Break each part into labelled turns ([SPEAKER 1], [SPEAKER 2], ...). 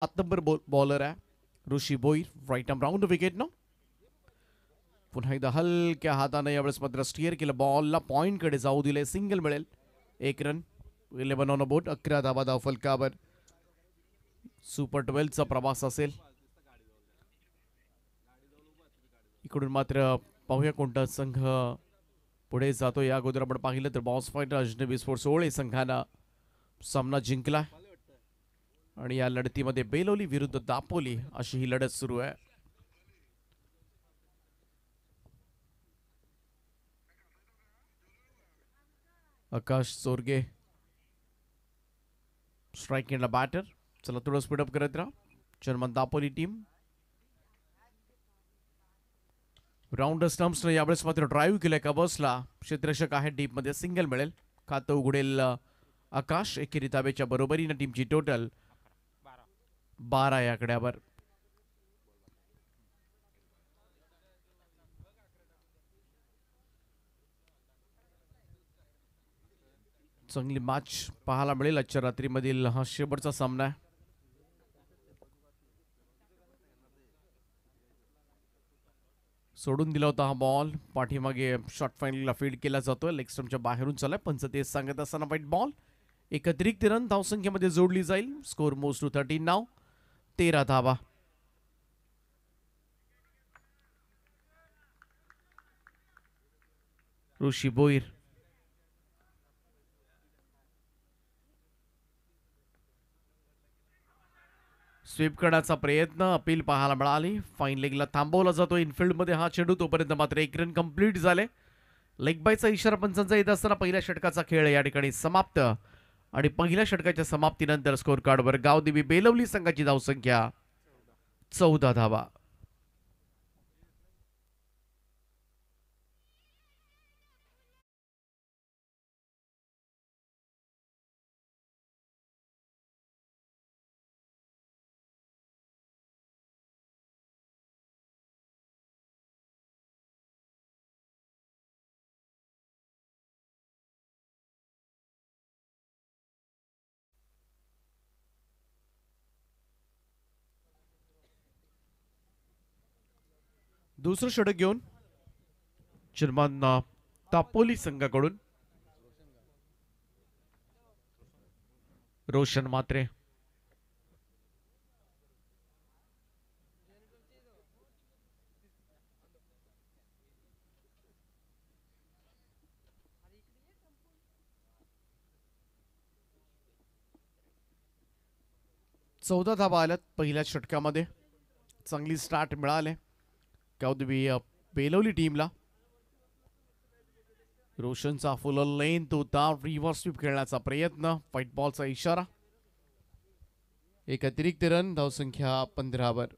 [SPEAKER 1] 7 number bowler आहे Rishi Bhoir. Right arm round wicket न. पुन्हा एकदा हलक्या हाताने यावेळेस मात्र स्टिअर केलं. बॉलला पॉइंटकडे जाऊ दिले. सिंगल मिळेल. 1 रन. 11 ऑन बोट. 11 धावा धाव फलकावर. सुपर 12चा प्रवास असेल. इकडून मात्र पाहूया कोणता संघ पुढे जातो. या अगोदर आपण पाहिलं तर बॉस फायटर अजनबी स्पोर्ट्स ओळे संघानं सामना जिंकला आणि या लढतीमध्ये बेलोली विरुद्ध दापोली अशी ही लढत सुरू आहे. आकाश चोरगे स्ट्राइक एंडला बॅटर. चला थोडं स्पीडअप करत राहा. जर्मन दापोली टीम राऊंड स्टम्प्सने यावेळेस मात्र ड्राईव्ह केलाय कबर्सला. क्षेत्ररक्षक आहे डीपमध्ये. सिंगल मिळेल. खातं उघडेल आकाश. एकेरी धावेच्या बरोबरीने टीमची टोटल 12 या आकड्यावर. चांगली मॅच पाहायला मिळेल आजच्या रात्रीमधील हा शेवटचा सामना आहे. सोडून दिला होता हा बॉल. पाठीमागे शॉर्ट फायनलला फीड केला जातोय. लेग स्टंपच्या बाहेरून चाललाय. पंच तेच सांगत असताना वाईट बॉल. एक अतिरिक्त रन धावसंख्येमध्ये जोडली जाईल. स्कोर मोज टू 13 नाव. 13 धावा. ऋषी भोईर स्वीप करण्याचा प्रयत्न. अपील पाहायला मिळाली. फाईन लेगला थांबवला जातो इनफिल्ड मध्ये हा चेंडू. तोपर्यंत मात्र 1 रन कंप्लीट झाले. लेग बायचा इशारा पंचांचा येत असताना पहिल्या षटकाचा खेळ या ठिकाणी समाप्त. आणि पहिल्या षटकाच्या समाप्तीनंतर स्कोर कार्डवर गावदेवी बेलवली संघाची धावसंख्या 14 धावा. दुसरं षटक घेऊन जर्मन दापोली संघाकडून रोशन मात्रे. चौदा धावा आल्यात पहिल्या षटकामध्ये. चांगली स्टार्ट मिळाले गावदेवी बेलवली टीमला. रोशनचा फुल लेंथ होता. रिव्हर्स स्वीप खेळण्याचा प्रयत्न. व्हाईट बॉलचा इशारा. एक अतिरिक्त रन. धावसंख्या 15 वर.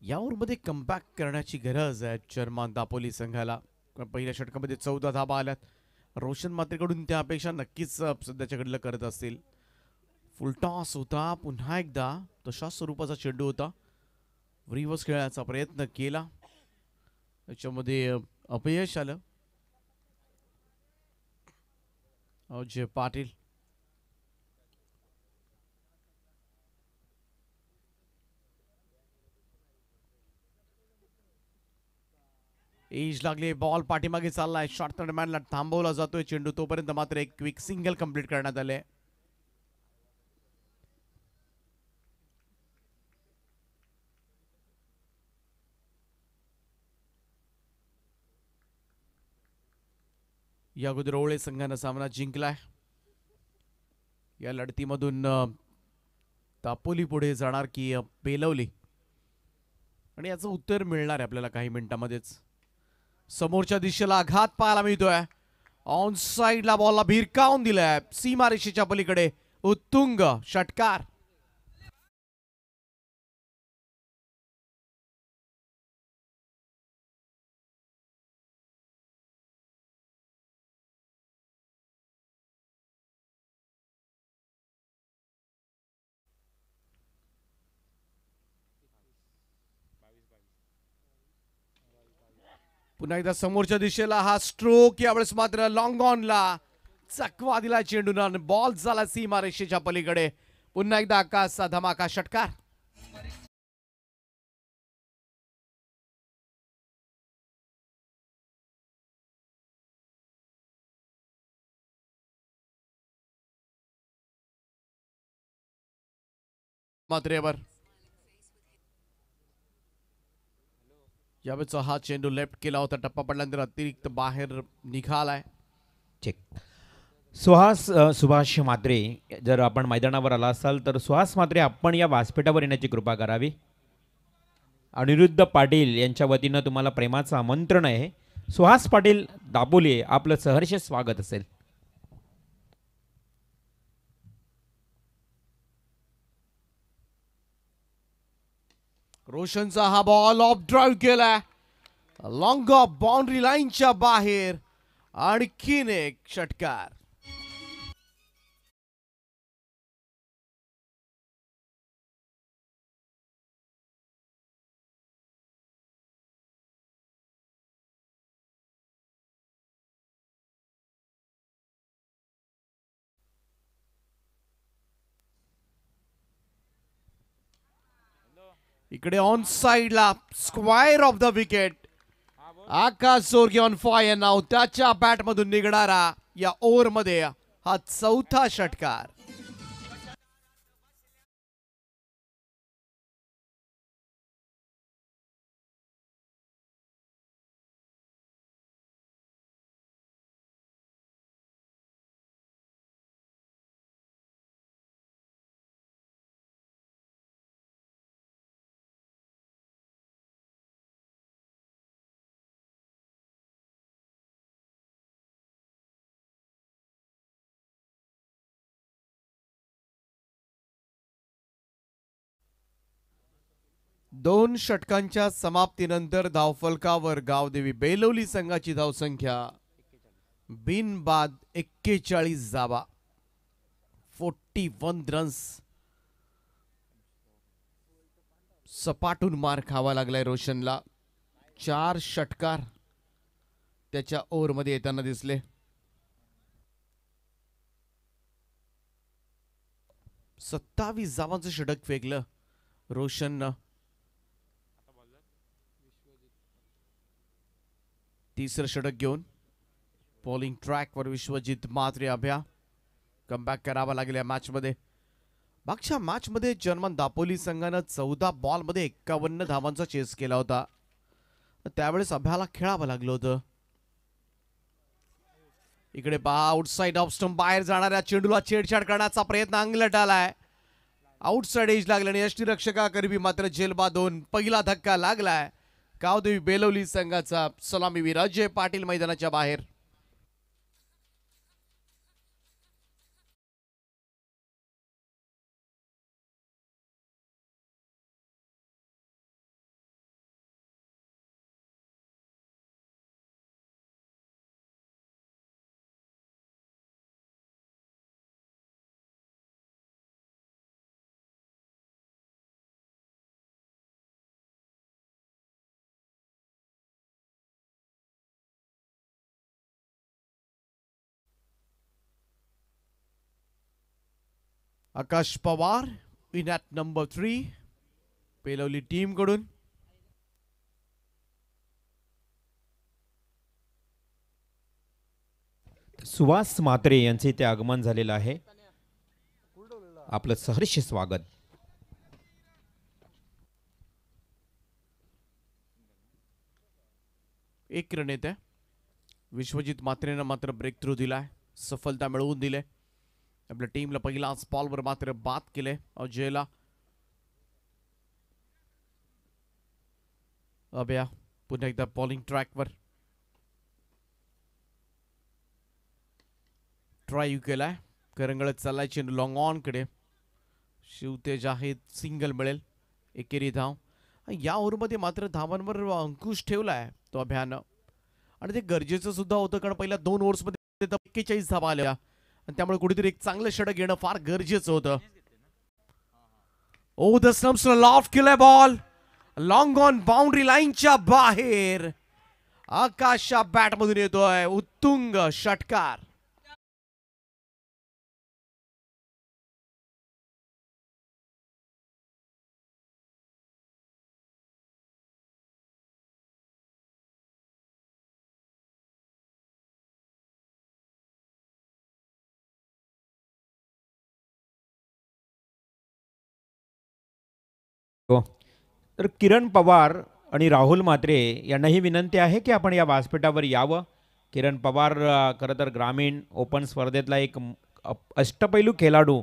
[SPEAKER 1] या ओव्हरमध्ये कमबॅक करण्याची गरज आहे जर्मन दापोली संघाला. पहिल्या षटकामध्ये 14 धावा आल्यात. रोशन मात्रेकडून त्या अपेक्षा नक्कीच सध्याच्या घडीला करत असतील. फुल टॉस होता. पुन्हा एकदा तशाच स्वरूपाचा चेंडू होता. रिव्हर्स खेळण्याचा प्रयत्न केला. त्याच्यामध्ये अपयश आलं. अजय पाटील एज लागले. बॉल पाठीमागे चाललाय. शॉर्ट दरम्यानला थांबवला जातोय चेंडू. तोपर्यंत मात्र एक क्विक सिंगल कंप्लीट करण्यात आले. या अगोदर ओळे संघानं सामना जिंकलाय. या लढतीमधून दापोली पुढे जाणार की बेलवली, आणि याचं उत्तर मिळणार आहे आपल्याला काही मिनिटांमध्येच. समोरच्या दिशेला आघात पाहायला मिळतोय. ऑन साइडला बॉलला भिरकावून दिलाय सीमारेषेच्या पलीकडे. उत्तुंग षटकार. पुन्हा एकदा समोरच्या दिशेला हा स्ट्रोक. यावेळेस मात्र लॉंग ऑनला चकवा दिला चेंडून, बॉल झाला सीमारेषेच्या पलीकडे. पुन्हा एकदा आकाशचा धमाका षटकार. मात्रेवर यावेळेचा हा चेंडू लेफ्ट केला होता. टप्पा पडल्यानंतर अतिरिक्त बाहेर निघालाय.
[SPEAKER 2] चेक. सुभाष म्हात्रे, जर आपण मैदानावर आला असाल तर सुहास म्हात्रे आपण या व्यासपीठावर येण्याची कृपा करावी. अनिरुद्ध पाटील यांच्या वतीनं तुम्हाला प्रेमाचं आमंत्रण आहे. सुहास पाटील दापोली, आपलं सहर्ष स्वागत असेल.
[SPEAKER 1] रोशनचा हा बॉल ऑफ ड्राईव्ह केलाय, लॉंग ऑफ बाउंड्री लाईनच्या बाहेर. आणखीन एक षटकार. इकडे ऑन साइडला square off the wicket. Akash Sorge on fire नाव. त्याच्या बॅट मधून निघणारा या ओव्हर मध्ये हा चौथा षटकार. दोन षटकांच्या समाप्तीनंतर धावफलकावर गावदेवी बेलवली संघाची धावसंख्या बिनबाद 41 धावा, 41 रन्स. सपाटून मार खावा लागलाय रोशनला. 4 षटकार त्याच्या ओव्हर मध्ये येताना दिसले. 27 धावांचं षटक फेकलं रोशननं. तिसरं षटक घेऊन बॉलिंग ट्रॅकवर विश्वजित म्हात्रे. अभ्या कमबॅक करावा लागेल या मॅच मध्ये. मागच्या मॅच मध्ये जर्मन दापोली संघानं 14 बॉल मध्ये 51 धावांचा चेस केला होता. त्यावेळेस अभ्याला खेळावं लागलं होतं. इकडे पहा, आउटसाइड ऑफ स्टंप बाहेर जाणाऱ्या चेंडूला छेडछाड करण्याचा प्रयत्न अंगलट आलाय. आउटसाइड एज लागल्याने यष्टीरक्षकाकरवी मात्र जेलबादून पहिला धक्का लागलाय. गावदेवी बेलवली संघाचा सलामीवीर अजय पाटील मैदानाच्या बाहेर. Akash Pawar in at number 3 Belavali team कडून.
[SPEAKER 2] सुहास म्हात्रे यांचे इथे आगमन झालेलं आहे. आपलं सहर्ष स्वागत.
[SPEAKER 1] एक रन येते. विश्वजित म्हात्रेनं मात्र ब्रेक थ्रू दिलाय, सफलता मिळवून दिले. आपल्या टीमला पहिलाच बॉलवर मात्र बाद केले अजयला. अभ्या पुन्हा एकदा बॉलिंग ट्रॅकवर ट्राय केलाय. करंगळत चाललाय चेंडू लॉंग ऑन कडे. शिवतेज आहेत, सिंगल मिळेल. एकेरी धाव. या ओव्हरमध्ये मात्र धावांवर अंकुश ठेवलाय तो अभ्यानं, आणि ते गरजेचं सुद्धा होतं, कारण पहिल्या 2 ओव्हर्समध्ये 41 धावा आल्या, आणि त्यामुळे कुठेतरी एक चांगलं षटक घेणं फार गरजेचं होतं. ओ द स्टंप्स लॉफ्ट केलाय बॉल, लॉंग ऑन बाउंड्री लाईनच्या बाहेर. आकाशच्या बॅट मधून येतोय उत्तुंग षटकार.
[SPEAKER 2] तर किरण पवार आणि राहुल म्हात्रे यांनाही विनंती आहे की आपण या व्यासपीठावर यावं. किरण पवार खरं तर ग्रामीण ओपन स्पर्धेतला एक अष्टपैलू खेळाडू.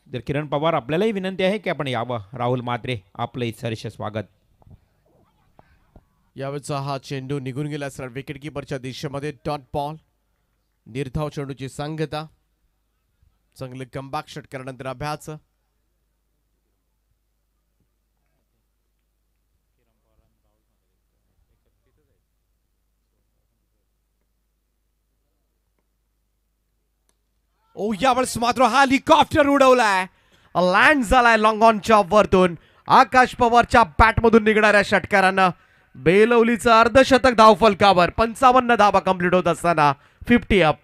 [SPEAKER 2] तर किरण पवार आपल्यालाही विनंती आहे की आपण यावं. राहुल म्हात्रे आपलं सहर्ष स्वागत.
[SPEAKER 1] यावेळचा हा चेंडू निघून गेला सर विकेट किपरच्या दिशेमध्ये. Dot ball. निर्धाव चेंडूची सांगता. चांगले कमबॅक षटकारानंतर अभ्यास. ओ यावेळेस मात्र हा हेलिकॉप्टर उडवलाय. लँड झालाय लॉंग ऑनच्या वरतून. आकाश पवारच्या बॅटमधून निघणाऱ्या षटकारानं बेलवलीचं अर्धशतक धावफलकावर. 55 धावा कंप्लीट होत असताना 50 अप.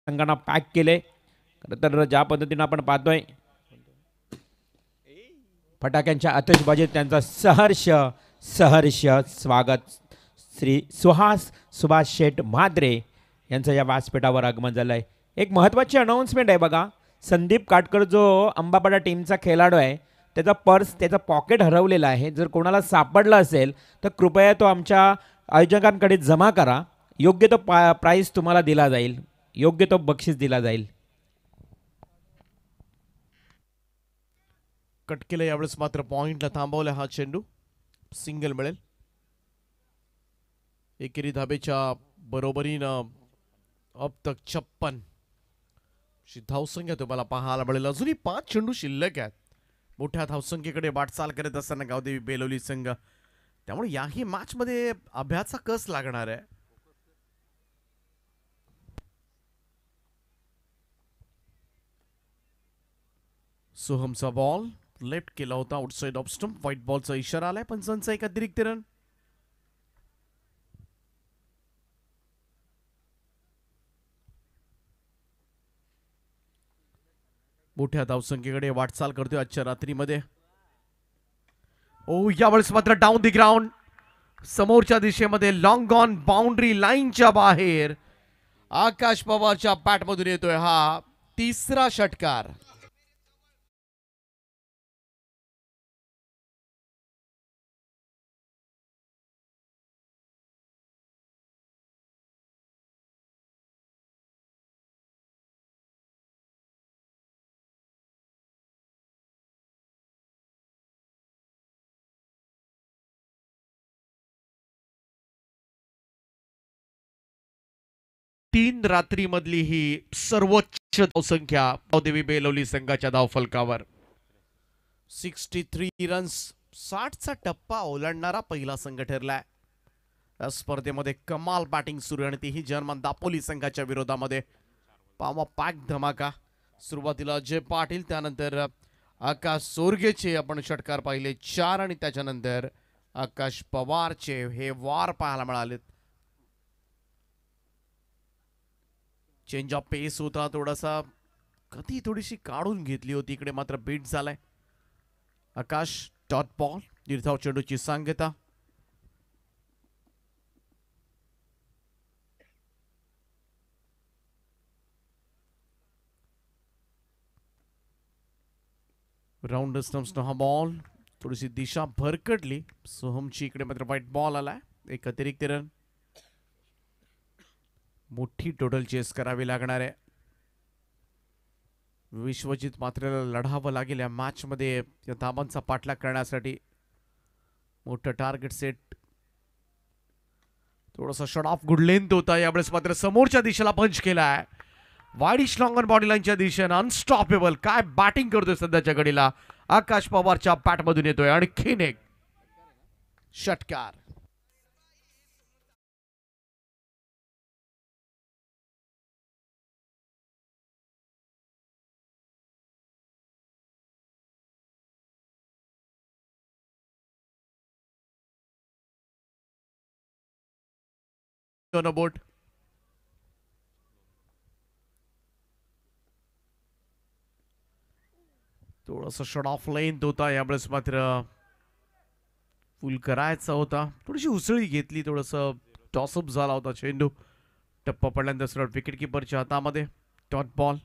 [SPEAKER 2] संघांना पॅक केले. खरं तर ज्या पद्धतीनं आपण पाहतोय फटाक्यांच्या आतषबाजीत त्यांचा सहर्ष सहर्ष स्वागत. श्री सुभाष शेठ म्हात्रे यांचं या व्यासपीठावर आगमन झालं आहे. एक महत्त्वाची अनाऊन्समेंट आहे बघा. संदीप काटकर जो अंबापाडा टीमचा खेळाडू आहे त्याचा पर्स त्याचा पॉकेट हरवलेला आहे. जर कोणाला सापडला असेल तर कृपया तो आमच्या आयोजकांकडे जमा करा. योग्य तो प्राईज तुम्हाला दिला जाईल. योग्य तो बक्षीस दिला जाईल.
[SPEAKER 1] कट केलं यावेळेस मात्र पॉइंटला थांबवला हा चेंडू. सिंगल मिळेल. एकेरी धाबेच्या बरोबरीनं अब तक 56 धावसंख्या तुम्हाला पाहायला मिळेल. अजूनही 5 चेंडू शिल्लक आहेत. मोठ्या धावसंख्येकडे वाटचाल करत असताना गावदेवी बेलवली संघ. त्यामुळे याही मॅच मध्ये अभ्यासा कस लागणार आहे. सोहमचा बॉल लेफ्ट केला होता आउटसाइड ऑफ स्टंप. व्हाईट बॉलचा इशारा आलाय. पंचांचा एक अतिरिक्त रन. मोठ्या धावसंख्येकडे वाटचाल करतोय आजच्या रात्रीमध्ये. ओ यावेळेस मात्र डाऊन दी ग्राउंड. समोरच्या दिशेमध्ये लॉंग ऑन बाउंड्री लाईनच्या बाहेर. आकाश पवारच्या बॅटमधून येतोय हा तिसरा षटकार. तीन रात्री मधली ही सर्वोच्च धावसंख्या गावदेवी बेलवली संघाच्या धावफलकावर. 63 रन्स. 60चा टप्पा ओलांडणारा पहिला संघ ठरलाय. या स्पर्धेमध्ये कमाल बॅटिंग सुरू आणि तीही जर्मन दापोली संघाच्या विरोधामध्ये. पावा पॅक धमाका. सुरुवातीला अजय पाटील, त्यानंतर आकाश सोरगेचे आपण षटकार पाहिले 4 आणि त्याच्यानंतर आकाश पवारचे हे वार पाहायला मिळालेत. चेंज ऑफ पेस होता थोडासा. गती थोडीशी काढून घेतली होती. इकडे मात्र बीट झालाय. आकाश डॉट बॉल. निर्धाव चेंडूची सांगता. राऊंड स्टम्प्सनं हा बॉल. थोडीशी दिशा भरकटली सोहमची. इकडे मात्र व्हाईट बॉल आलाय. एक अतिरिक्त रन. मोठी टोटल चेस करावी लागणार आहे. विश्वजित मात्र लढावं लागेल या मॅच मध्ये या धाबांचा पाठलाग करण्यासाठी. मोठं टार्गेट सेट. थोडासा शॉट ऑफ गुड लेंथ होता. यावेळेस मात्र समोरच्या दिशेला पंच केलाय. वाईडिश लॉंगन बॉडी लाईनच्या दिशेनं अनस्टॉपेबल काय बॅटिंग करतोय सध्याच्या घडीला. आकाश पवारच्या बॅटमधून येतोय आणखीन एक षटकार. बोट थोडंसं शॉट ऑफ लेंथ होता, यावेळेस मात्र फुल करायचा होता. थोडीशी उसळी घेतली, थोडंसं टॉसअप झाला होता चेंडू. टप्पा पडल्यानंतर सरळ विकेट किपरच्या हातामध्ये डॉट बॉल.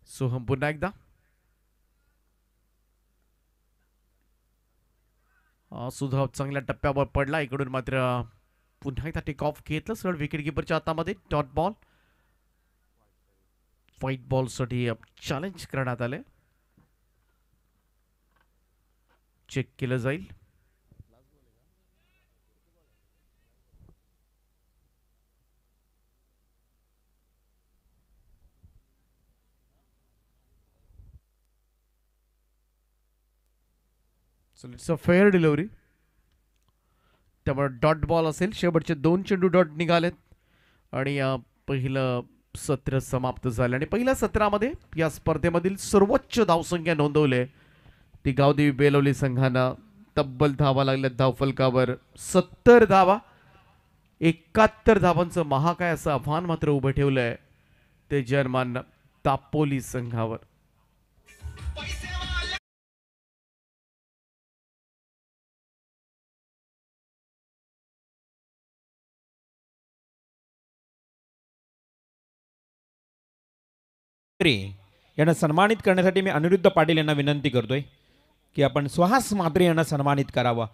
[SPEAKER 1] सोहम पुन्हा एकदा सुधा चांगल्या टप्प्यावर पडला. इकडून मात्र पुन्हा एकदा टेक ऑफ घेतलं सरळ विकेट किपरच्या हातामध्ये डॉट बॉल. व्हाईट बॉल साठी चॅलेंज करण्यात आले. चेक केलं जाईल. So it's a fair delivery. त्यामुळे डॉट बॉल असेल. शेवटचे 2 चेंडू डॉट निघालेत आणि पहिलं सत्र समाप्त झालं. आणि पहिल्या सत्रामध्ये या स्पर्धेमधील सर्वोच्च धावसंख्या नोंदवले ती गावदेवी बेलवली संघानं. तब्बल धावा लागल्या धावफलकावर 70 धावा. 71 धावांचं महाकाय असं आव्हान मात्र उभं ठेवलंय ते जर्मन दापोली संघावर.
[SPEAKER 2] यांना सन्मानित करण्यासाठी मी अनिरुद्ध पाटील यांना विनंती करतोय की आपण सुहास म्हात्रे यांना सन्मानित करावं.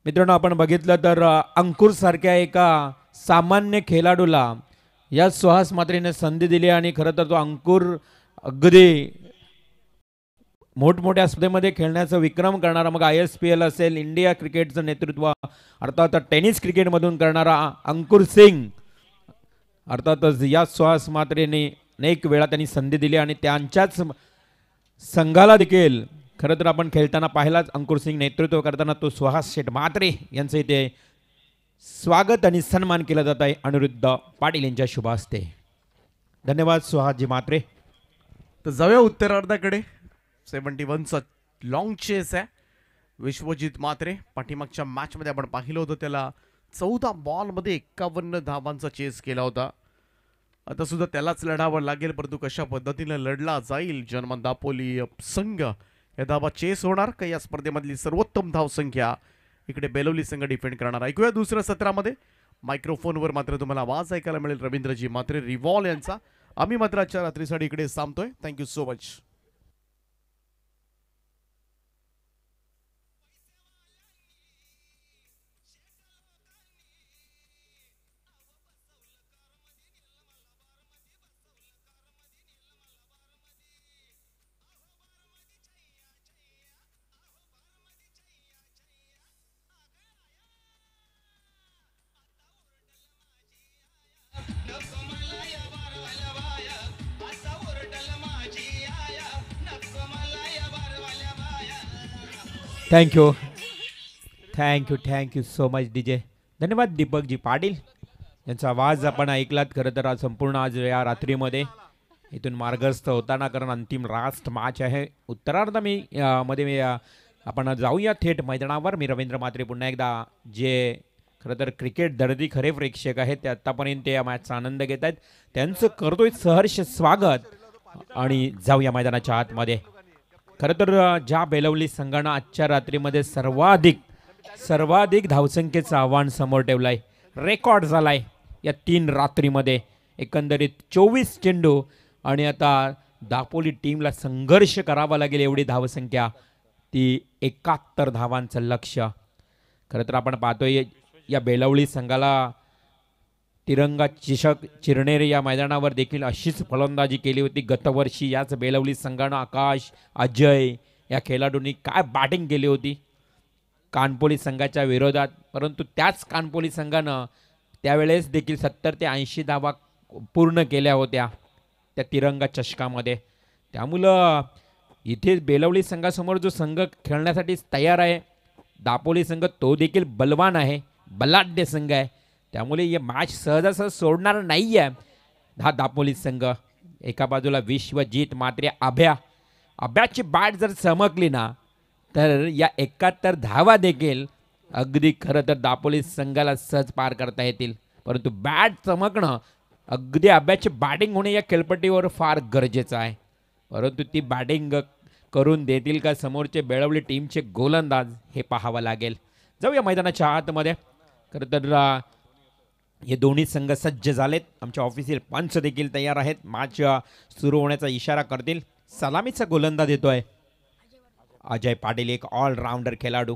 [SPEAKER 2] मित्रांनो, आपण बघितलं तर अंकुर सारख्या एका सामान्य खेळाडूला या सुहास म्हात्रेने संधी दिली आणि खरं तर तो अंकुर अगदी मोठमोठ्या स्पर्धेमध्ये खेळण्याचा विक्रम करणारा, मग ISPL असेल, इंडिया क्रिकेटचं नेतृत्व अर्थात टेनिस क्रिकेटमधून करणारा अंकुर सिंग, अर्थातच या सुहास म्हात्रेने अनेक वेळा त्यांनी संधी दिली आणि त्यांच्याच संघाला देखील खरं तर आपण खेळताना पाहिलाच. अंकुर सिंग नेतृत्व करताना तो सुहास शेठ म्हात्रे यांचं इथे स्वागत आणि सन्मान केला जात आहे अनिरुद्ध पाटील यांच्या शुभ हस्ते. धन्यवाद सुहासजी म्हात्रे.
[SPEAKER 1] तर जाऊया उत्तरार्धाकडे. 71चा लॉंग चेस आहे. विश्वजित म्हात्रे पाठीमागच्या मॅचमध्ये आपण पाहिलं होतं, त्याला 14 बॉलमध्ये 51 धावांचा चेस केला होता. आता सुद्धा त्यालाच लढावं लागेल, परंतु कशा पद्धतीने लढला जाईल जर्मन दापोली संघ, या धावा चेस होणार का या स्पर्धेमधली सर्वोत्तम धावसंख्या इकडे बेलवली संघ डिफेंड करणार. ऐकूया दुसऱ्या सत्रामध्ये. मायक्रोफोनवर मात्र तुम्हाला आवाज ऐकायला मिळेल रवींद्रजी म्हात्रे रिव्हॉल यांचा. आम्ही मात्र आजच्या रात्रीसाठी इकडे थांबतोय. Thank you so much.
[SPEAKER 2] Thank you thank you thank you so much DJ. धन्यवाद दीपकजी पाटील यांचा आवाज आपण ऐकलात. खरं तर संपूर्ण आज या रात्रीमध्ये इथून मार्गस्थ होताना, कारण अंतिम लास्ट मॅच आहे उत्तरार्ध मध्ये आपण जाऊया थेट मैदानावर. मी रवींद्र म्हात्रे पुन्हा एकदा, जे खरं तर क्रिकेट दर्दी खरे प्रेक्षक आहेत ते आत्तापर्यंत या मॅचचा आनंद घेत आहेत, त्यांचं करतोय सहर्ष स्वागत. आणि जाऊया मैदानाच्या आतमध्ये. खरं तर ज्या बेलवली संघानं आजच्या रात्रीमध्ये सर्वाधिक धावसंख्येचं आव्हान समोर ठेवलं आहे, रेकॉर्ड झाला आहे या 3 रात्रीमध्ये. एकंदरीत 24 चेंडू आणि आता दापोली टीमला संघर्ष करावा लागेल एवढी धावसंख्या, ती 71 धावांचं लक्ष्य. खरं तर आपण पाहतोय या बेलवली संघाला तिरंगा चषक चिरनेर या मैदानावर देखील अशीच फलंदाजी केली होती गतवर्षी. याच बेलवली संघानं आकाश, अजय, या खेळाडूंनी काय बॅटिंग केली होती कानपोली संघाच्या विरोधात, परंतु त्याच कानपोली संघानं त्यावेळेस देखील 70 ते 80 धावा पूर्ण केल्या होत्या त्या तिरंगा चषकामध्ये. त्यामुळं इथे बेलवली संघासमोर जो संघ खेळण्यासाठी तयार आहे दापोली संघ, तो देखील बलवान आहे, बलाढ्य संघ आहे. त्यामुळे हे मॅच सहजासहज सोडणार नाही आहे हा दापोली संघ. एका बाजूला विश्वजित मात्रे अभ्याची बॅट जर चमकली ना तर या 71 धावा देखील अगदी खरं तर दापोली संघाला सहज पार करता येतील. परंतु बॅट चमकणं, अगदी अभ्याची बॅटिंग होणे या खेळपट्टीवर फार गरजेचं आहे. परंतु ती बॅटिंग करून देतील का समोरचे बेळवली टीमचे गोलंदाज हे पाहावं लागेल. जाऊया मैदानाच्या आतमध्ये. खरं तर हे दोन्ही संघ सज्ज झालेत. आमचे ऑफिशियल पंच देखील तयार आहेत. मॅच सुरू होण्याचा इशारा करतील. सलामीचा गोलंदाज येतोय अजय पाटील, एक ऑलराऊंडर खेळाडू.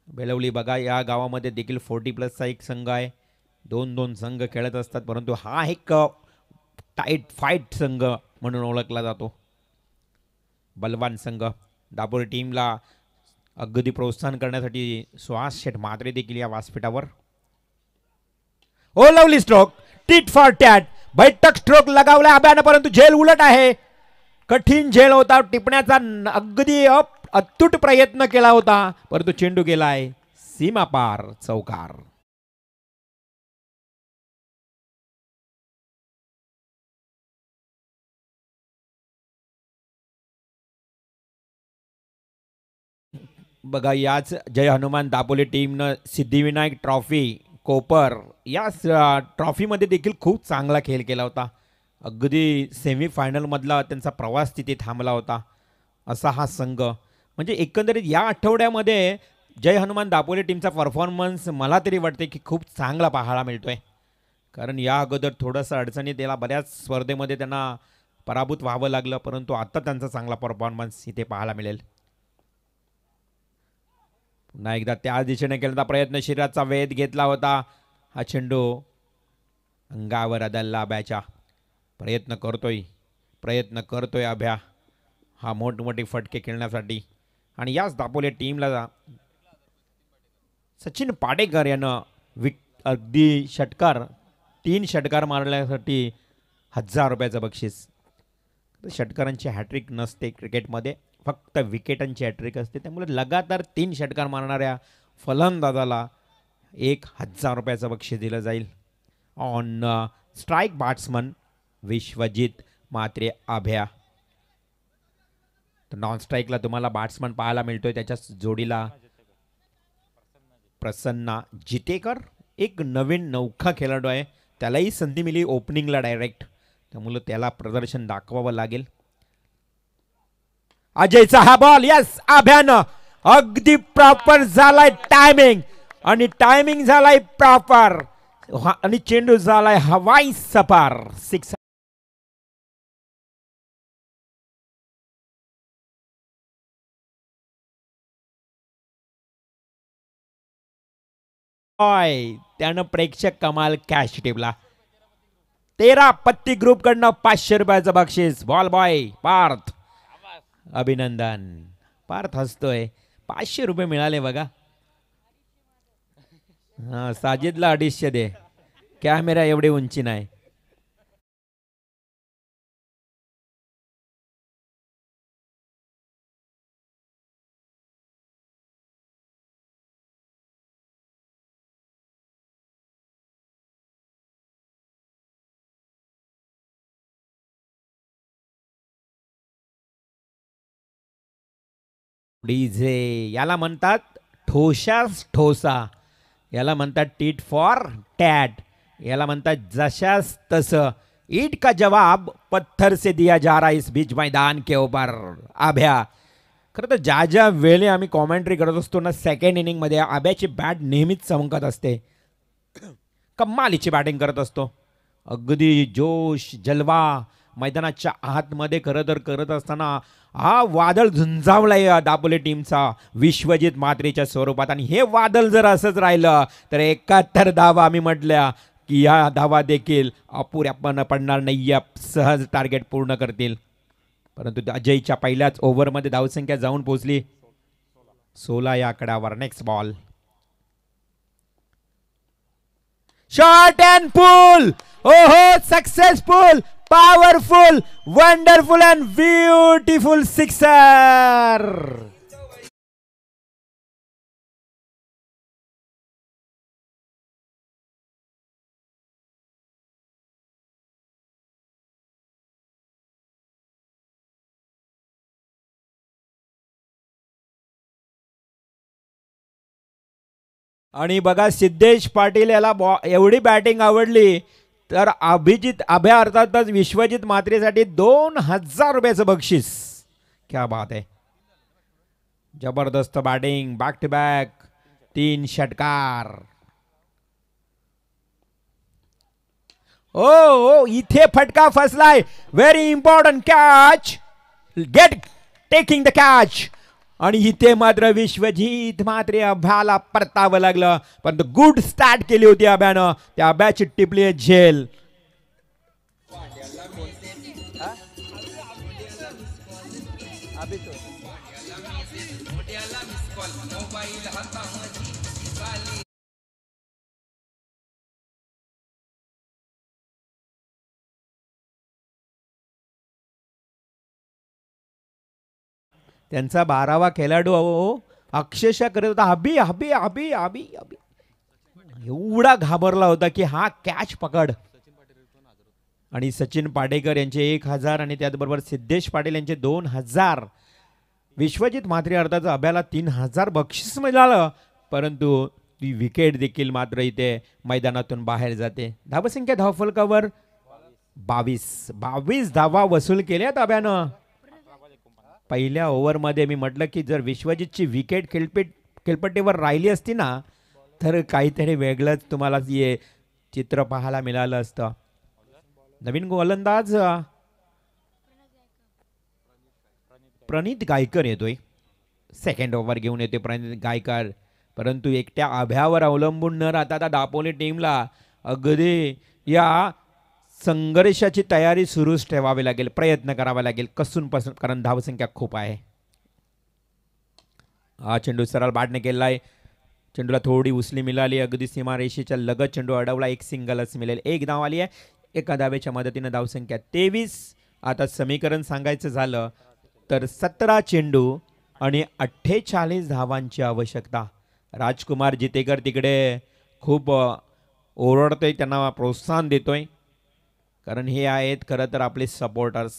[SPEAKER 2] बेलवली बघा या गावामध्ये देखील 40+ एक संघ आहे. 2-2 संघ खेळत असतात, परंतु हा एक टाईट फाईट संघ म्हणून ओळखला जातो. बलवान संघ. दापोली टीमला अगदी प्रोत्साहन करण्यासाठी सुहास शेठ म्हात्रे देखील या व्यासपीठावर. Oh lovely stroke, tit for tat, बैठक स्ट्रोक लगावला अभ्यानं, परंतु झेल उलट आहे. कठीण झेल होता, टिपण्याचा अगदी अतूट प्रयत्न केला होता, परंतु चेंडू गेलाय सीमा पार, चौकार. बघा याच जय हनुमान दापोली टीमनं सिद्धिविनायक ट्रॉफी कोपर या ट्रॉफीमध्ये देखील खूप चांगला खेळ केला होता. अगदी सेमीफायनलमधला त्यांचा प्रवास तिथे थांबला होता असा हा संघ. म्हणजे एकंदरीत या आठवड्यामध्ये जय हनुमान दापोली टीमचा परफॉर्मन्स मला तरी वाटते की खूप चांगला पाहायला मिळतोय. कारण या अगोदर थोडंसं अडचणी त्याला बऱ्याच स्पर्धेमध्ये त्यांना पराभूत व्हावं लागलं, परंतु आता त्यांचा चांगला परफॉर्मन्स इथे पाहायला मिळेल. पुन्हा एकदा त्या दिशेने केलेला प्रयत्न, शरीराचा वेध घेतला होता. हा चेंडू अंगावर अदलला अभ्याच्या. प्रयत्न करतोय अभ्या हा मोठमोठे फटके खेळण्यासाठी. आणि याच दापोली टीमला सचिन पाटेकर यानं अगदी 3 षटकार मारण्यासाठी 1000 रुपयाचं बक्षीस. षटकारांची हॅट्रिक नसते क्रिकेटमध्ये, फक्त विकेटांची हॅट्रिक असते. त्यामुळे लगातार 3 षटकार मारणाऱ्या फलंदाजाला 1000 रुपयाचं बक्षीस दिलं जाईल. ऑन स्ट्राईक बॅट्समन विश्वजित मात्रे अभ्या. तर नॉन स्ट्राईकला तुम्हाला बॅट्समन पाहायला मिळतोय, त्याच्या जोडीला प्रसन्ना जितेकर, एक नवीन नौखा खेळाडू आहे. त्यालाही संधी मिळाली ओपनिंगला डायरेक्ट, त्यामुळे त्याला प्रदर्शन दाखवावं लागेल. अजयचा हा बॉल, यस अभ्यानं अगदी प्रॉपर झालाय टायमिंग, आणि टायमिंग झालाय प्रॉपर, आणि चेंडू झालाय हवाई सपार. 6. त्यानं प्रेक्षक कमाल कॅश टेबला. 13 पत्ती ग्रुप कडनं 500 रुपयाचं बक्षीस. बॉल बॉय पार्थ, अभिनंदन. पार्थ हसतोय. 500 रुपये मिळाले बघा. हा साजिदला 250 दे, कॅमेरा एवढी उंची नाही. डीजे याला म्हणतात ठोशास ठोसा, याला म्हणतात टीट फॉर टॅट, याला म्हणतात जशास तसं. ईट का जवाब पत्थर से दिया जा रहा इस बीच मैदान के ऊपर. आभ्या खरं तर ज्या ज्या वेळी आम्ही कॉमेंट्री करत असतो ना, सेकंड इनिंगमध्ये आभ्याची बॅट नेहमीच चमकत असते. कमालीची बॅटिंग करत असतो. अगदी जोश जलवा मैदानाच्या आतमध्ये खरं तर करत असताना हा वादळ झुंजावलाय दापोली टीमचा विश्वजित मात्रेच्या स्वरूपात. आणि हे वादळ जर असंच राहिलं तर 71 धावा आम्ही म्हटल्या की या धावा देखील अपुऱ्या पडणार नाही, सहज टार्गेट पूर्ण करतील. परंतु अजयच्या पहिल्याच ओव्हरमध्ये धावसंख्या जाऊन पोहोचली 16 या आकड्यावर. Next ball. Shot and pull. ओहो, successful, powerful, wonderful and beautiful sixer. आणि बघा, सिद्धेश पाटील याला एवढी बॅटिंग आवडली तर अभ्या अर्थातच विश्वजित म्हात्रेसाठी 2000 रुपयाचं बक्षीस. क्या बात आहे. जबरदस्त बॅटिंग, बॅक टू बॅक 3 षटकार. ओ इथे फटका फसलाय. Very important catch. Taking the catch. आणि इथे मात्र विश्वजित म्हात्रे अभ्याला परतावं लागलं. पण गुड स्टार्ट केली होती अभ्यानं. त्या अभ्याची टिपली आहे झेल. त्यांचा 12वा खेळाडू अक्षरशः करत होता अभि अभि अभि अभि अभि. एवढा घाबरला होता की हा कॅच पकड. आणि सचिन पाटेकर यांचे 1000 आणि त्याचबरोबर सिद्धेश पाटील यांचे 2000. विश्वजित म्हात्रे अर्थात अभ्याला 3000 बक्षीस मिळालं. परंतु ती विकेट देखील मात्र इथे मैदानातून बाहेर जाते. धावसंख्या धावफलकावर 22 धावा वसूल केल्यात अभ्यानं. पहिल्या ओव्हरमध्ये मी म्हटलं की जर विश्वजितची विकेट खेळपट्टीवर राहिली असती ना तर काहीतरी वेगळंच तुम्हाला हे चित्र पाहायला मिळालं असतं. नवीन गोलंदाज प्रणित गायकर येतोय. सेकंड ओव्हर घेऊन येते प्रणित गायकर. परंतु एकट्या अभ्यावर अवलंबून न राहता आता दापोली टीमला अगदी या संघर्षाची तयारी सुरूच ठेवावी लागेल. प्रयत्न करावा लागेल कसून पासून, कारण धावसंख्या खूप आहे. हा चेंडू सरळ बॅटने केलाय. चेंडूला थोडी उसली मिळाली. अगदी सीमारेषेच्या लगत चेंडू अडवला. एक सिंगलच मिळेल. 1 धाव आली आहे. एका धावेच्या मदतीने धावसंख्या 23. आता समीकरण सांगायचं झालं तर 17 चेंडू आणि 48 धावांची आवश्यकता. राजकुमार जितेकर तिकडे खूप ओरडतोय, त्यांना प्रोत्साहन देतोय, कारण हे आहेत खरं तर आपले सपोर्टर्स.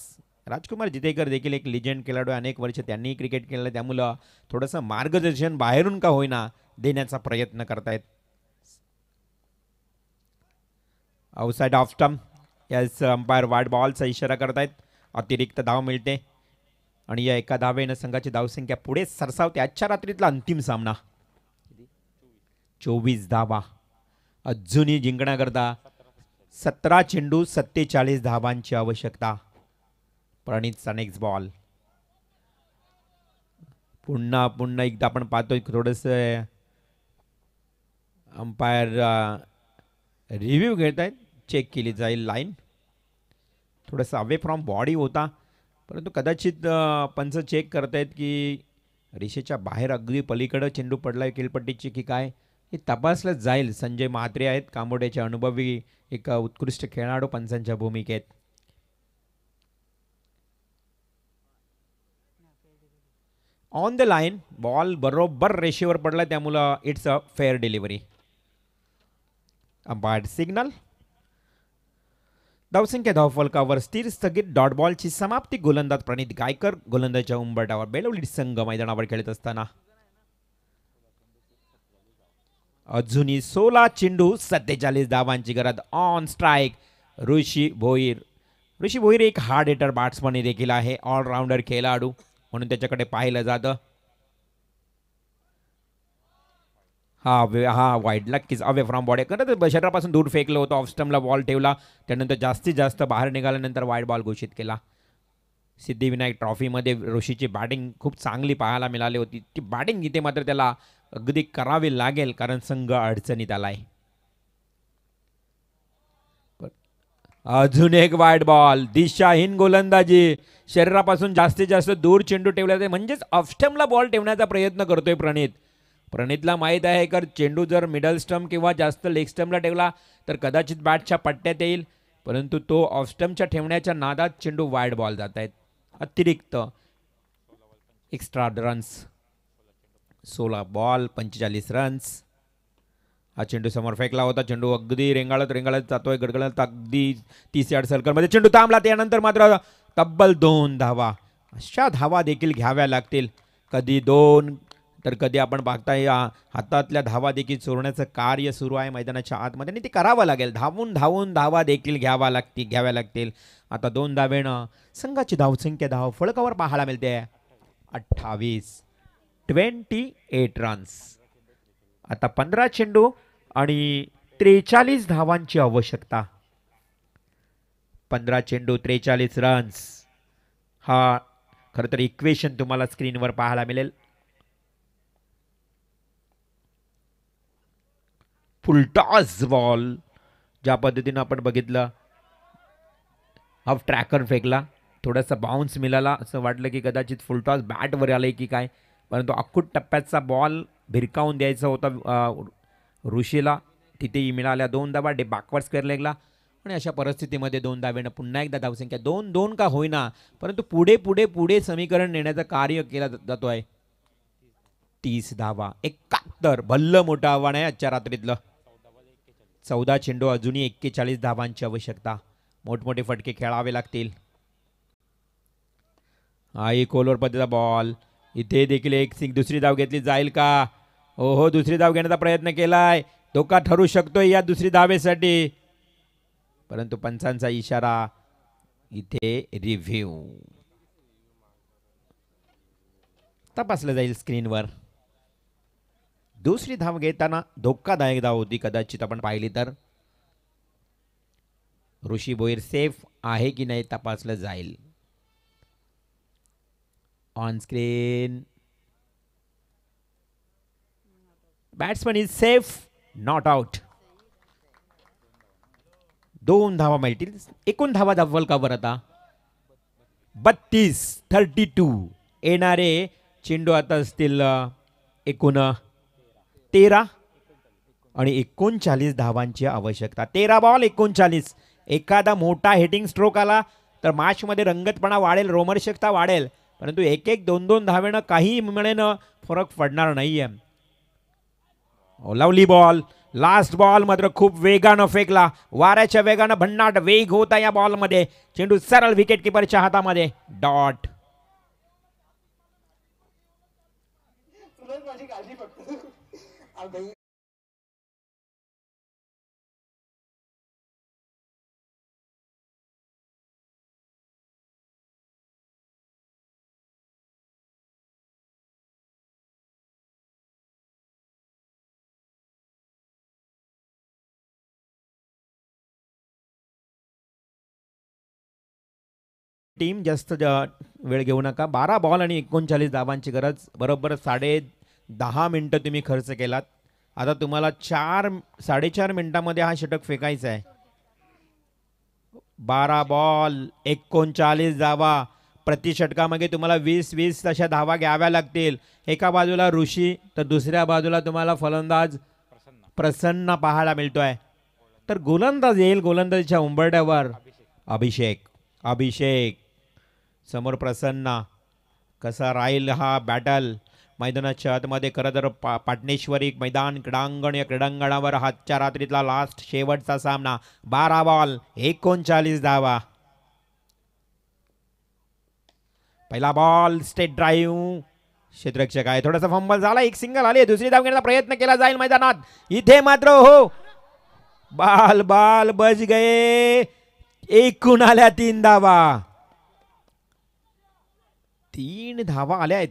[SPEAKER 2] राजकुमार जितेकर देखील एक लिजेंड खेळाडू. अनेक वर्ष त्यांनी क्रिकेट केलं. त्यामुळं थोडंसं मार्गदर्शन बाहेरून का होईना देण्याचा प्रयत्न करतायत. आउटसाइड ऑफ स्टंप यास अंपायर वाईड बॉलचा इशारा करतायत. अतिरिक्त धाव मिळते आणि या एका धावेनं संघाची धावसंख्या पुढे सरसावते. आजच्या रात्रीतला अंतिम सामना 24 धावा अजूनही जिंकण्याकरता 17 चेंडू 47 धावांची आवश्यकता. प्रणितचा नेक्स्ट बॉल. पुन्हा एकदा आपण पाहतोय थोडंसं अंपायर रिव्ह्यू घेत आहेत. चेक केली जाईल लाईन. थोडंसं अवे फ्रॉम बॉडी होता, परंतु कदाचित पंच चेक करतायत की रेषेच्या बाहेर अगदी पलीकडं चेंडू पडलाय खेळपट्टीची की काय, हे तपासलं जाईल. संजय म्हात्रे आहेत कांबोड्याचे अनुभवी एक उत्कृष्ट खेळाडू पंचांच्या भूमिकेत. ऑन द लाईन बॉल बरोबर रेषेवर पडला, त्यामुळं it's a fair delivery. Umpire signal. धावसंख्या धावफलकावर स्थिर स्थगित. डॉट बॉलची समाप्ती. गोलंदाज प्रणित गायकर गोलंदाजच्या उंबरठ्यावर. बेलवली संघ मैदानावर खेळत असताना अजूनही 16 चेंडू 47 धावांची गरज. ऑन स्ट्राईक ऋषी भोईर. ऋषी भोईर एक हार्ड हिटर बॅट्समन देखील आहे, ऑलराऊंडर खेळाडू म्हणून त्याच्याकडे पाहिलं जातं. हा वाईड नक्कीच अवे फ्रॉम बॉडी करत शरीरापासून दूर फेकलं होतं. ऑफ स्टंपला बॉल ठेवला, त्यानंतर जास्तीत जास्त बाहेर निघाल्यानंतर वाईड बॉल घोषित केला. सिद्धिविनायक ट्रॉफीमध्ये ऋषीची बॅटिंग खूप चांगली पाहायला मिळाली होती. ती बॅटिंग इथे मात्र त्याला अगदी करावी लागेल, कारण संघ अडचणीत आलाय. अजून एक वाईड बॉल. दिशाहीन गोलंदाजी. शरीरापासून जास्तीत जास्त दूर चेंडू ठेवला जाते, म्हणजेच ऑफस्टम्पला बॉल ठेवण्याचा प्रयत्न करतोय प्रणित. प्रणितला माहीत आहे की चेंडू जर मिडल स्टंप किंवा जास्त लेग स्टंपला ठेवला तर कदाचित बॅटच्या पट्ट्यात येईल, परंतु तो ऑफस्टम्पच्या ठेवण्याच्या नादात चेंडू वाईड बॉल जात आहेत. अतिरिक्त एक्स्ट्रा रन्स. 16 ball 45 runs. हा चेंडू समोर फेकला होता. चेंडू अगदी रेंगाळत जातोय, गडगडत अगदी 30 यार्ड सर्कलमध्ये चेंडू थांबला. त्यानंतर मात्र तब्बल 2 धावा. अशा धावा देखील घ्याव्या लागतील. कधी 2 तर कधी आपण बघताय हातातल्या धावा देखील चोरण्याचं कार्य सुरू आहे मैदानाच्या आतमध्ये आणि ते करावं लागेल. धावून धावा देखील घ्याव्या लागतील. आता 2 धावेनं संघाची धावसंख्या धाव फळकावर पाहायला मिळते 28 रन्स. आता 15 चेंडू आणि 43 धावांची आवश्यकता. 15 चेंडू 43 रन्स. हा खरं तर इक्वेशन तुम्हाला स्क्रीनवर पाहायला मिळेल. फुलटॉस बॉल ज्या पद्धतीनं आपण बघितलं, हाफ ट्रॅकर फेकला, थोडासा बाउन्स मिळाला, असं वाटलं की कदाचित फुलटॉस बॅटवर आलंय की काय, परंतु अख्खूट टप्प्याचा बॉल भिरकावून द्यायचा होता ऋषीला. तिथेही मिळाल्या 2 धावा बॅकवर्ड स्क्वेअर लेगला. आणि अशा परिस्थितीमध्ये 2 धावेनं पुन्हा एकदा धावसंख्या 2-2 का होईना, परंतु पुढे समीकरण नेण्याचं कार्य केलं जातो आहे. 30 धावा 71 भल्ल मोठं आव्हान आहे आजच्या रात्रीतलं. 14 चेंडू अजूनही 41 धावांची आवश्यकता. मोठमोठे फटके खेळावे लागतील. हा एक ओव्हर पद्धतीचा बॉल. इथे देखील दुसरी धाव घेतली जाईल का? हो, दुसरी धाव घेण्याचा प्रयत्न केलाय. धोका ठरू शकतोय या दुसरी धावेसाठी, परंतु पंचांचा इशारा. इथे रिव्ह्यू तपासलं जाईल स्क्रीनवर. दुसरी धाव घेताना धोकादायक धाव होती कदाचित आपण पाहिली तर. ऋषी भोईर सेफ आहे की नाही तपासलं जाईल. On screen batsman is safe, not out. 2 धावा मिळतील. एकूण धावा दाखवाल का बरं आता? 32 येणारे चेंडू आता असतील एकूण 13 आणि 39 धावांची आवश्यकता. 13 बॉल 39. एखादा मोठा हिटिंग स्ट्रोक आला तर मॅचमध्ये रंगतपणा वाढेल, रोमर्षकता वाढेल, परंतु 1-1 2-2 धावेनं काही मिळेनं फरक पडणार नाहीये. Lovely ball. लास्ट बॉल मात्र खूप वेगानं फेकला. वाऱ्याच्या वेगानं भन्नाट वेग होता या बॉलमध्ये. चेंडू सरळ विकेट किपरच्या हातामध्ये. डॉट. टीम जास्त वेळ घेऊ नका. 12 बॉल आणि 39 धावांची गरज. बरोबर 10.5 मिनिटं तुम्ही खर्च केलात. आता तुम्हाला 4-4.5 मिनिटांमध्ये हा षटक फेकायचा आहे. 12 बॉल 39 धावा. प्रति षटकामागे तुम्हाला 20-20 तशा धावा घ्याव्या लागतील. एका बाजूला ऋषी तर दुसऱ्या बाजूला तुम्हाला फलंदाज प्रसन्न पाहायला मिळतोय. तर गोलंदाज येईल. गोलंदाजीच्या उंबरठ्यावर अभिषेक समोर प्रसन्न. कसा राहील हा बॅटल मैदानाच्या आतमध्ये? खरं तर पाटणेश्वरी मैदान क्रीडांगण, या क्रीडांगणावर आजच्या रात्रीतला लास्ट शेवटचा सामना. 12 बॉल 39 धावा. पहिला बॉल स्टेट ड्राईव्ह. क्षेत्ररक्षक आहे, थोडासा फंबल झाला. एक सिंगल आली. दुसरी धाव घेण्याचा प्रयत्न केला जाईल मैदानात. इथे मात्र हो बाल बच गए. एकूण आल्या 3 धावा. 3 धावा आल्या आहेत.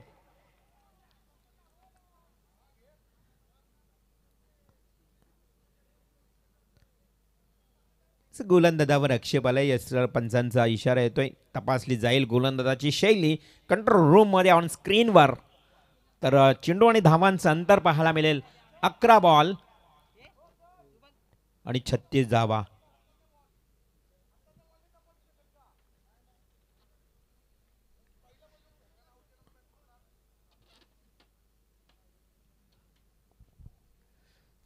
[SPEAKER 2] गोलंदाजावर आक्षेप आलाय. पंचांचा इशारा येतोय. तपासली जाईल गोलंदाजाची शैली कंट्रोल रूम मध्ये ऑन स्क्रीनवर. तर चेंडू आणि धावांचं अंतर पाहायला मिळेल. 11 बॉल आणि 36 धावा.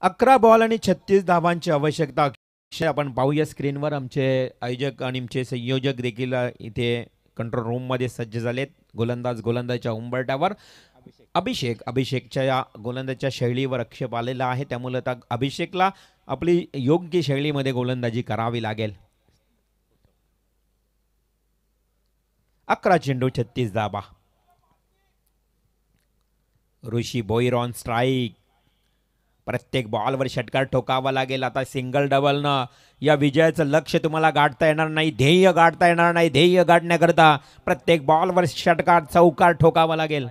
[SPEAKER 2] 11 बॉल आणि 36 धावांची आवश्यकता. अक्षय, आपण पाहूया स्क्रीनवर आमचे आयोजक आणि आमचे संयोजक देखील इथे कंट्रोल रूम मध्ये सज्ज झालेत. गोलंदाजच्या उंबरट्यावर अभिषेकच्या या गोलंदाजच्या शैलीवर आक्षेप आलेला आहे, त्यामुळे आता अभिषेकला आपली योग्य शैलीमध्ये गोलंदाजी करावी लागेल. 11 चेंडू 36 धावा. ऋषी भोईर ऑन स्ट्राईक. प्रत्येक बॉलवर षटकार ठोकावा लागेल. आता सिंगल डबलनं या विजयाचं लक्ष तुम्हाला गाठता येणार नाही, ध्येय गाठता येणार नाही. ध्येय गाठण्याकरता प्रत्येक बॉलवर षटकार चौकार ठोकावा लागेल.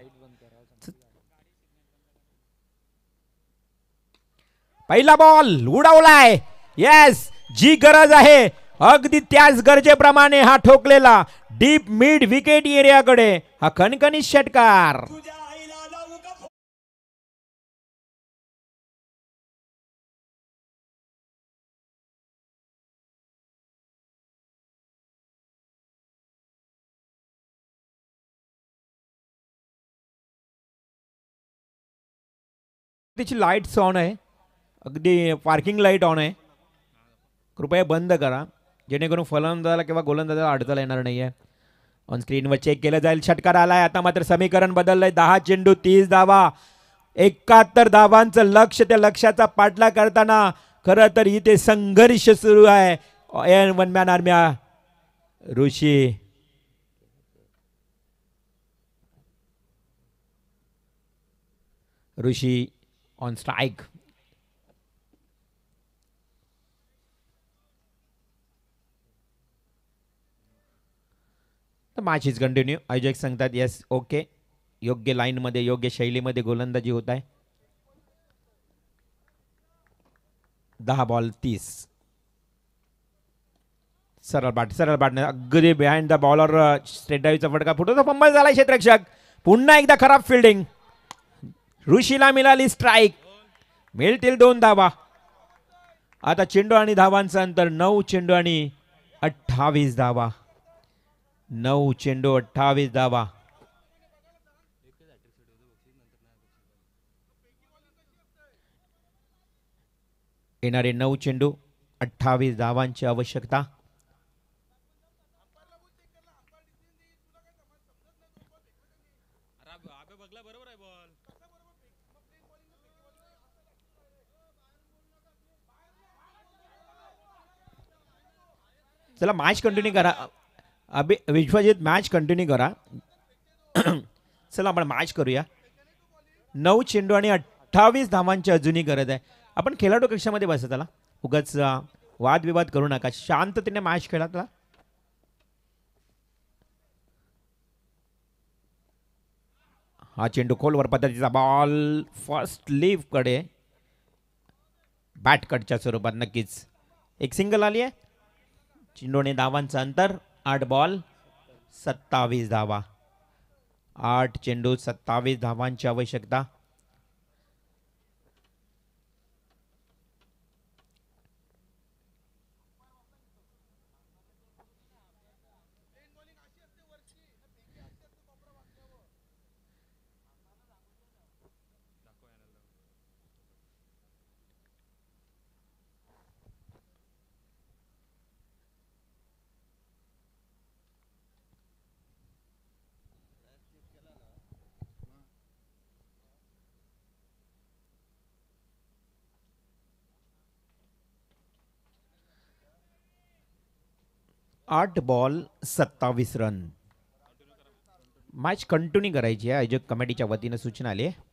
[SPEAKER 2] पहिला बॉल उडवलाय. येस, जी गरज आहे अगदी त्याच गरजेप्रमाणे हा ठोकलेला डीप मिड विकेट एरियाकडे हा खणखणीत षटकार. तिची लाईट्स ऑन आहे, अगदी पार्किंग लाईट ऑन आहे. कृपया बंद करा जेणेकरून फलंदाजाला किंवा गोलंदाजाला अडथळा येणार नाहीये. ऑन स्क्रीनवर चेक केलं जाईल. षटकार आलाय. आता मात्र समीकरण बदललंय. 10 चेंडू 30 धावा. 71 धावांचं लक्ष. त्या लक्ष्याचा पाठलाग करताना खरं तर इथे संघर्ष सुरू आहे. One man army Rishi on strike. तर मॅच इज कंटिन्यू. आयोजक सांगतात येस ओके, योग्य लाईनमध्ये योग्य शैलीमध्ये गोलंदाजी होत आहे. 10 बॉल 30. सरळ बाट अगदी बिहाइंड द बॉलर स्ट्रेट ड्राईव्हचा फटका फुटतो. फंबल झाला क्षेत्ररक्षक. पुन्हा एकदा खराब फिल्डिंग. ऋषीला मिळाली स्ट्राईक. मिळतील 2 धावा. आता चेंडू आणि धावांचं अंतर 9 चेंडू आणि 28 धावा. 9 चेंडू 28 धावा. येणारे 9 चेंडू 28 धावांची आवश्यकता. चला मॅच कंटिन्यू करा. विश्वजित मॅच कंटिन्यू करा. चला आपण मॅच करूया. 9 चेंडू आणि 28 धावांची अजूनही गरज आहे. आपण खेळाडू कक्षामध्ये बसा. त्याला उगाच वादविवाद करू नका. शांततेने मॅच खेळा. त्याला हा चेंडू खोलवर पद्धतीचा बॉल फर्स्ट लीफ कडे बॅट कटच्या स्वरूपात. नक्कीच एक सिंगल आली आहे. चेंडूने धावांचं अंतर 8 बॉल 27 धावा. 8 चेंडू 27 धावांची आवश्यकता. आठ बॉल 27 रन. मॅच कंटिन्यू करायची आहे. आयोजक कमिटीच्या वतीने सूचना आली आहे.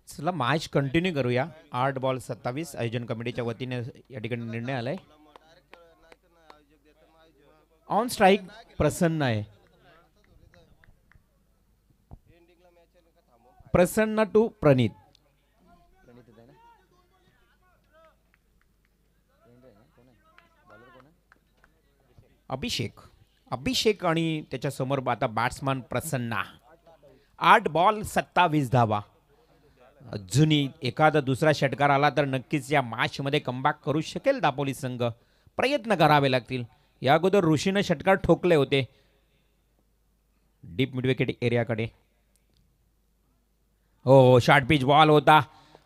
[SPEAKER 2] चला मॅच कंटिन्यू करूया. 8 बॉल 27 आयोजन कमिटीच्या वतीने या ठिकाणी निर्णय आलाय. ऑन स्ट्राईक प्रसन्न आहे. प्रसन्न टू प्रणित. अभिषेक आणि त्याच्या समोर आता बॅट्समन प्रसन्ना. 8 बॉल 27 धावा. अजूनही एखादा दुसरा षटकार आला तर नक्कीच या मॅच मध्ये कमबॅक करू शकेल दापोली संघ. प्रयत्न करावे लागतील. या अगोदर ऋषीनं षटकार ठोकले होते डीप मिडविकेट एरियाकडे. हो शॉर्ट पिच बॉल होता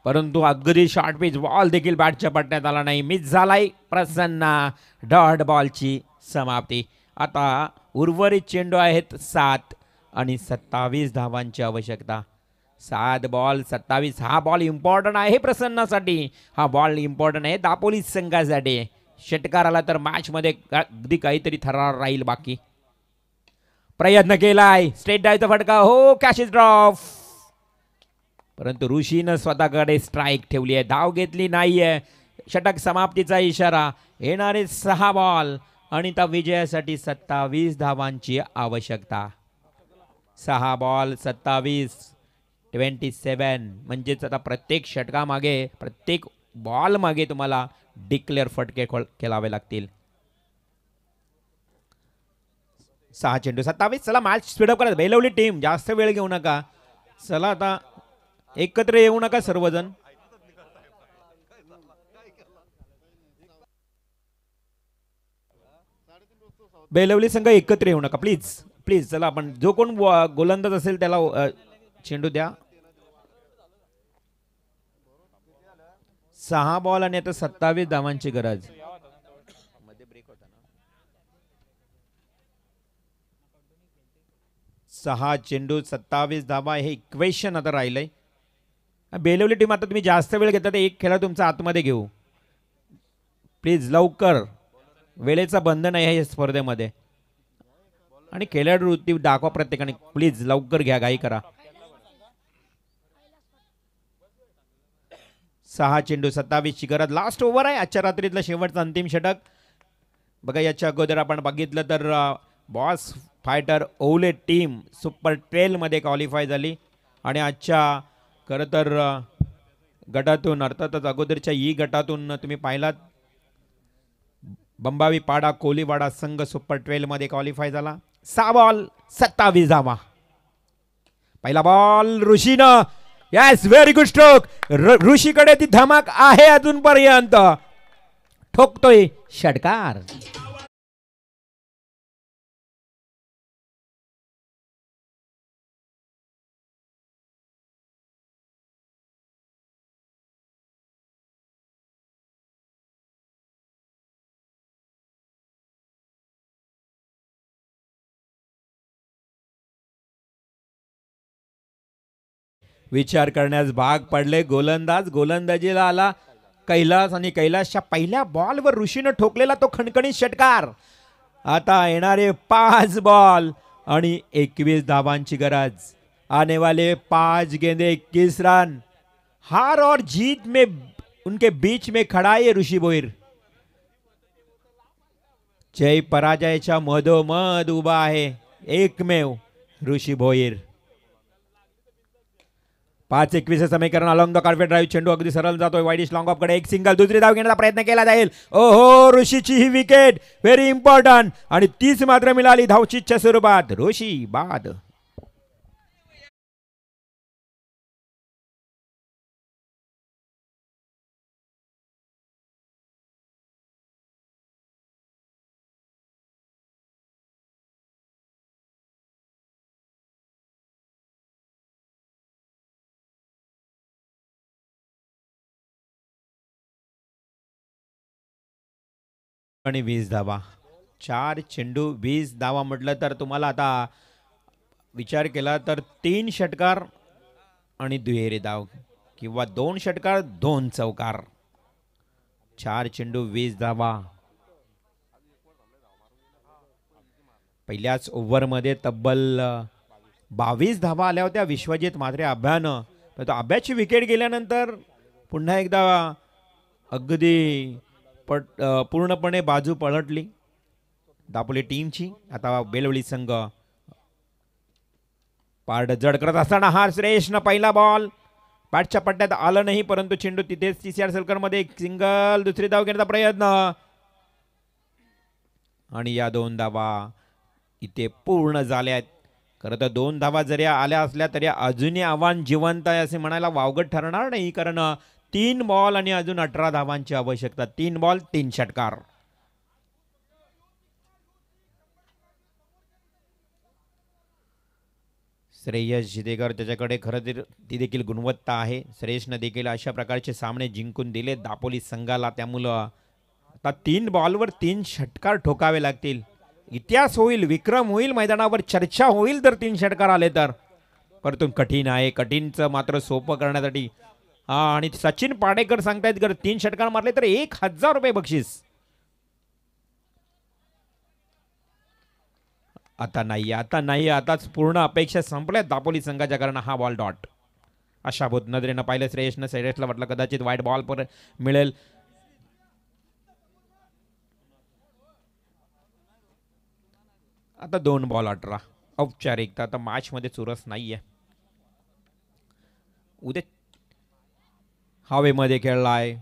[SPEAKER 2] परंतु अगदी शॉर्ट पिच बॉल देखील बॅटच्या पट्ट्यात आला नाही. मिस झालाय प्रसन्ना. डॉट बॉलची समाप्ती. आता उर्वरित चेंडू आहेत 7 आणि 27 धावांची आवश्यकता. 7 बॉल 27. हा बॉल इम्पॉर्टंट आहे प्रसन्नासाठी. हा बॉल इम्पॉर्टंट आहे दापोली संघासाठी. षटकार आला तर मॅच मध्ये अगदी काहीतरी थरार राहील बाकी. प्रयत्न केलाय स्ट्रेट डायचा फटका. हो कॅच इज ड्रॉप. परंतु ऋषीनं स्वतःकडे स्ट्राईक ठेवली आहे. धाव घेतली नाहीये. षटक समाप्तीचा इशारा. येणारे 6 बॉल आणि त्या विजयासाठी 27 धावांची आवश्यकता. 6 बॉल 27 27 म्हणजेच आता प्रत्येक षटकामागे प्रत्येक बॉल मागे तुम्हाला डिक्लेअर फटके खेळावे लागतील. 6 चेंडू 27. चला मॅच स्पीडअप करा. बेलवली टीम जास्त वेळ घेऊ नका. चला आता एकत्र येऊ नका सर्वजण. बेलवली संघ एकत्र येऊ नका प्लीज प्लीज. चला आपण जो कोण गोलंदाज असेल त्याला चेंडू द्या. 6 बॉल आणि आता 27 धावांची गरज. 6 चेंडू 27 धावा हे इक्वेशन आता राहिलंय. बेलवली टीम आता तुम्ही जास्त वेळ घेता तर एक खेळा तुमचा आतमध्ये घेऊ प्लीज लवकर. वेळेचा बंधन आहे या स्पर्धेमध्ये आणि खेळाडू वृत्ती दाखवा प्रत्येकाने. प्लीज लवकर घ्या घाई करा. 6 चेंडू 27 ची गरज. लास्ट ओव्हर आहे आजच्या रात्रीतलं शेवटचं अंतिम षटक. बघा याच्या अगोदर आपण बघितलं तर बॉस फायटर ओले टीम सुपर 12 मध्ये क्वालिफाय झाली आणि आजच्या खरं तर गटातून अर्थातच अगोदरच्या ई गटातून तुम्ही पाहिलात बंबावी पाडा कोलीवाडा संघ सुपर 12 मध्ये क्वालिफाय झाला. 6 बॉल 27 धावा. पहिला बॉल ऋषीनं. Yes very good stroke. ऋषीकडे ती धमाक आहे अजूनपर्यंत. ठोकतोय षटकार. विचार करण्यास भाग पडले गोलंदाज. गोलंदाजीला आला कैलास आणि कैलासच्या पहिल्या बॉलवर ऋषीनं ठोकलेला तो खणखणीत षटकार. आता येणारे 5 बॉल आणि 21 धावांची गरज. आने वाले 5 गेंदे 21 रन. हार और जीत में उनके बीच में खड़ा है ऋषी भोईर. जय पराजयाच्या मधोमध उभा आहे एकमेव ऋषी भोईर. 5-21 समीकरण. Along the carpet drive. चेंडू अगदी सरळ जातोय वाईडिश लॉंग ऑफ कडे. एक सिंगल. दुसरी धाव घेण्याचा प्रयत्न केला जाईल. ओहो ऋषीची ही विकेट व्हेरी इम्पॉर्टंट आणि 30 मात्र मिळाली धावचीच्या स्वरूपात. ऋषी बाद. आणि 20 धावा. 4 चेंडू 20 धावा म्हटलं तर तुम्हाला आता विचार केला तर 3 षटकार आणि दुहेरी धाव किंवा 2 षटकार 2 चौकार. 4 चेंडू 20 धावा. पहिल्याच ओव्हरमध्ये तब्बल 22 धावा आल्या होत्या विश्वजित म्हात्रे अभ्यानं. तर आब्याची विकेट गेल्यानंतर पुन्हा एकदा अगदी पूर्णपणे बाजू पलटली दापोली टीमची. आता बेलवली संघ पारड जड करत असताना हा श्रेयसनं पहिला बॉल बॅटच्या पट्ट्यात आलं नाही, परंतु चेंडू तिथेच TCR सर्कलमध्ये एक सिंगल. दुसरी धाव घेण्याचा प्रयत्न आणि या 2 धावा इथे पूर्ण झाल्या आहेत. खरं तर 2 धावा जरी आल्या असल्या तरी अजूनही आव्हान जिवंत आहे असे म्हणायला वावगं ठरणार नाही, कारण 3 बॉल आणि अजून 18 धावांची आवश्यकता. 3 बॉल 3 षटकार. श्रेयस जितेकर त्याच्याकडे खरं तर ती देखील गुणवत्ता आहे. श्रेयसनं देखील अशा प्रकारचे सामने जिंकून दिले दापोली संघाला. त्यामुळं आता 3 बॉलवर 3 षटकार ठोकावे लागतील. इतिहास होईल, विक्रम होईल, मैदानावर चर्चा होईल जर 3 षटकार आले तर. परंतु कठीण आहे. कठीणचं मात्र सोपं करण्यासाठी आणि सचिन पाडेकर सांगतायत जर 3 षटकार मारले तर 1000 रुपये बक्षीस. आता नाही, आताच पूर्ण अपेक्षा संपल्यात दापोली संघाच्या, कारण हा बॉल डॉट. अशा भूत नजरेनं पाहिलं श्रेयसला वाटलं कदाचित वाईट बॉल पर मिळेल. आता 2 बॉल 18. औपचारिकता आता मॅचमध्ये चुरस नाहीये. उद्या हवेमध्ये खेळलाय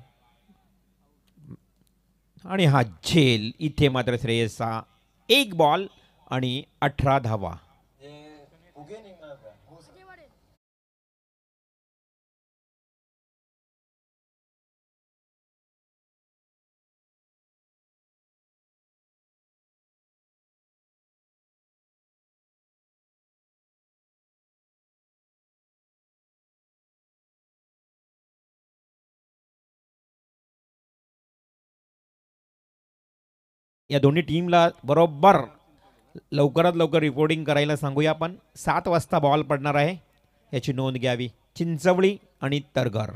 [SPEAKER 2] आणि हा झेल. इथे मात्र श्रेयसचा 1 बॉल आणि 18 धावा. या दोन्ही टीमला बरोबर लवकरात लवकर रिपोर्टिंग करायला सांगूया आपण. 7 वाजता बॉल पडणार आहे, याची नोंद घ्यावी. चिंचवली आणि तरघर.